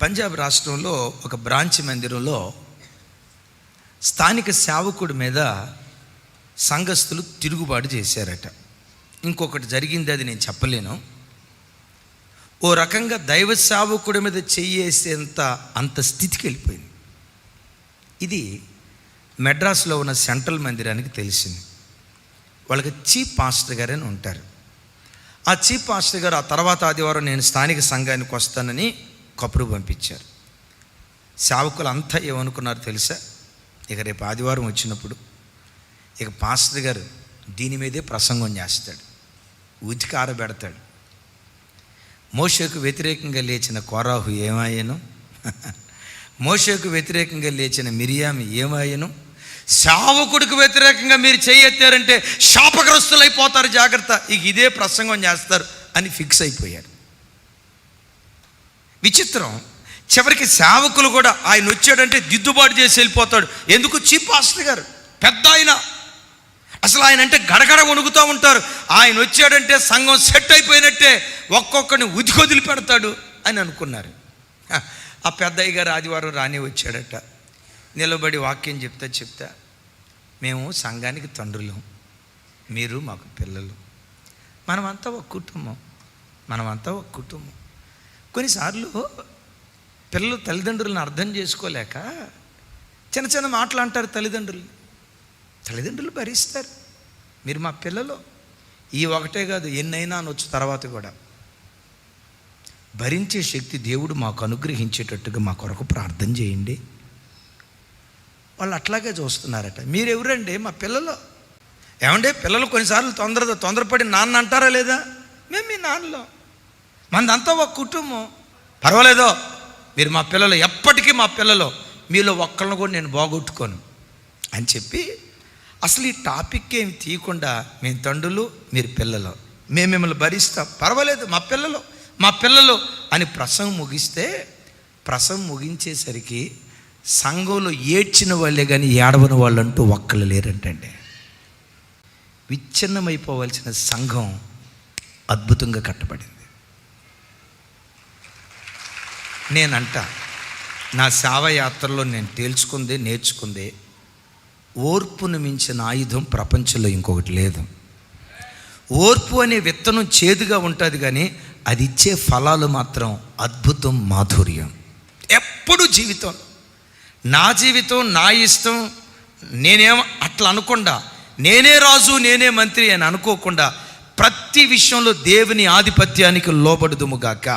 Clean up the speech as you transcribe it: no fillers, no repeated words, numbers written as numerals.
పంజాబ్ రాష్ట్రంలో ఒక బ్రాంచ్ మందిరంలో స్థానిక సేవకుడి మీద సంఘస్థులు తిరుగుబాటు చేశారట. ఇంకొకటి జరిగింది, అది నేను చెప్పలేను. ఓ రకంగా దైవ సేవకుడి మీద చెయ్యేసేంత అంత స్థితికి వెళ్ళిపోయింది. ఇది మెడ్రాస్లో ఉన్న సెంట్రల్ మందిరానికి తెలిసింది. వాళ్ళకి చీఫ్ పాస్టర్ గారు అని ఉంటారు. ఆ చీఫ్ పాస్టర్ గారు ఆ తర్వాత ఆదివారం నేను స్థానిక సంఘానికి వస్తానని కబురు పంపించారు. సేవకులు అంతా ఏమనుకున్నారు తెలుసా? ఇక రేపు ఆదివారం వచ్చినప్పుడు ఇక పాస్టర్ గారు దీని మీదే ప్రసంగం చేస్తాడు, ఉతికి ఆరబెడతాడు. మోషేకు వ్యతిరేకంగా లేచిన కోరాహు ఏమాయను, మోషేకు వ్యతిరేకంగా లేచిన మిరియాము ఏమాయను, సేవకుడికి వ్యతిరేకంగా మీరు చేయెత్తారంటే శాపగ్రస్తులైపోతారు, జాగ్రత్త, ఇక ఇదే ప్రసంగం చేస్తారు అని ఫిక్స్ అయిపోయారు. విచిత్రం, చివరికి సేవకులు కూడా ఆయన వచ్చాడంటే దిద్దుబాటు చేసి వెళ్ళిపోతాడు. ఎందుకు? చీఫ్ పాస్టర్ గారు పెద్ద ఆయన, అసలు ఆయన అంటే గడగడ వణుకుతూ ఉంటారు. ఆయన వచ్చాడంటే సంఘం సెట్ అయిపోయినట్టే, ఒక్కొక్కడిని ఉదికొదిలి పెడతాడు అని అనుకున్నారు. ఆ పెద్దయ్య గారు ఆదివారం రాని వచ్చాడట. నిలబడి వాక్యం చెప్తా మేము సంఘానికి తండ్రులం, మీరు మాకు పిల్లలు, మనమంతా ఒక కుటుంబం. కొన్నిసార్లు పిల్లలు తల్లిదండ్రులను అర్థం చేసుకోలేక చిన్న చిన్న మాటలు అంటారు. తల్లిదండ్రులు భరిస్తారు. మీరు మా పిల్లలు, ఈ ఒకటే కాదు ఎన్నైనా అనొచ్చు తర్వాత కూడా. భరించే శక్తి దేవుడు మాకు అనుగ్రహించేటట్టుగా మా కొరకు ప్రార్థన చేయండి. వాళ్ళు అట్లాగే చూస్తున్నారట. మీరెవరండి? మా పిల్లలు. ఏమంటే పిల్లలు కొన్నిసార్లు తొందరపడి నాన్న అంటారా లేదా? మేము మీ నాన్నలో, మనదంతా ఒక కుటుంబం, పర్వాలేదో, మీరు మా పిల్లలు, ఎప్పటికీ మా పిల్లలు, మీలో ఒక్కళ్ళను కూడా నేను బాగొట్టుకోను అని చెప్పి అసలు ఈ టాపిక్ ఏమి తీయకుండా మేము తండ్రులు, మీరు పిల్లలు, మేము మిమ్మల్ని భరిస్తాం, పర్వాలేదు, మా పిల్లలు అని ప్రసంగం ముగిస్తే, ప్రసంగం ముగించేసరికి సంఘంలో ఏడ్చిన వాళ్ళే కానీ ఏడవని వాళ్ళు అంటూ ఒక్కళ్ళు లేరంటండి. విచ్ఛిన్నమైపోవలసిన సంఘం అద్భుతంగా కట్టబడింది. నేనంట నా సేవయాత్రలో నేను నేర్చుకుంది ఓర్పును మించిన ఆయుధం ప్రపంచంలో ఇంకొకటి లేదు. ఓర్పు అనే విత్తనం చేదుగా ఉంటుంది, కానీ అది ఇచ్చే ఫలాలు మాత్రం అద్భుతం, మాధుర్యం. ఎప్పుడు జీవితం, నా జీవితం, నా ఇష్టం, నేనేం అట్లా అనకుండా, నేనే రాజు, నేనే మంత్రి అని అనుకోకుండా ప్రతి విషయంలో దేవుని ఆధిపత్యానికి లోబడుదుముగాక.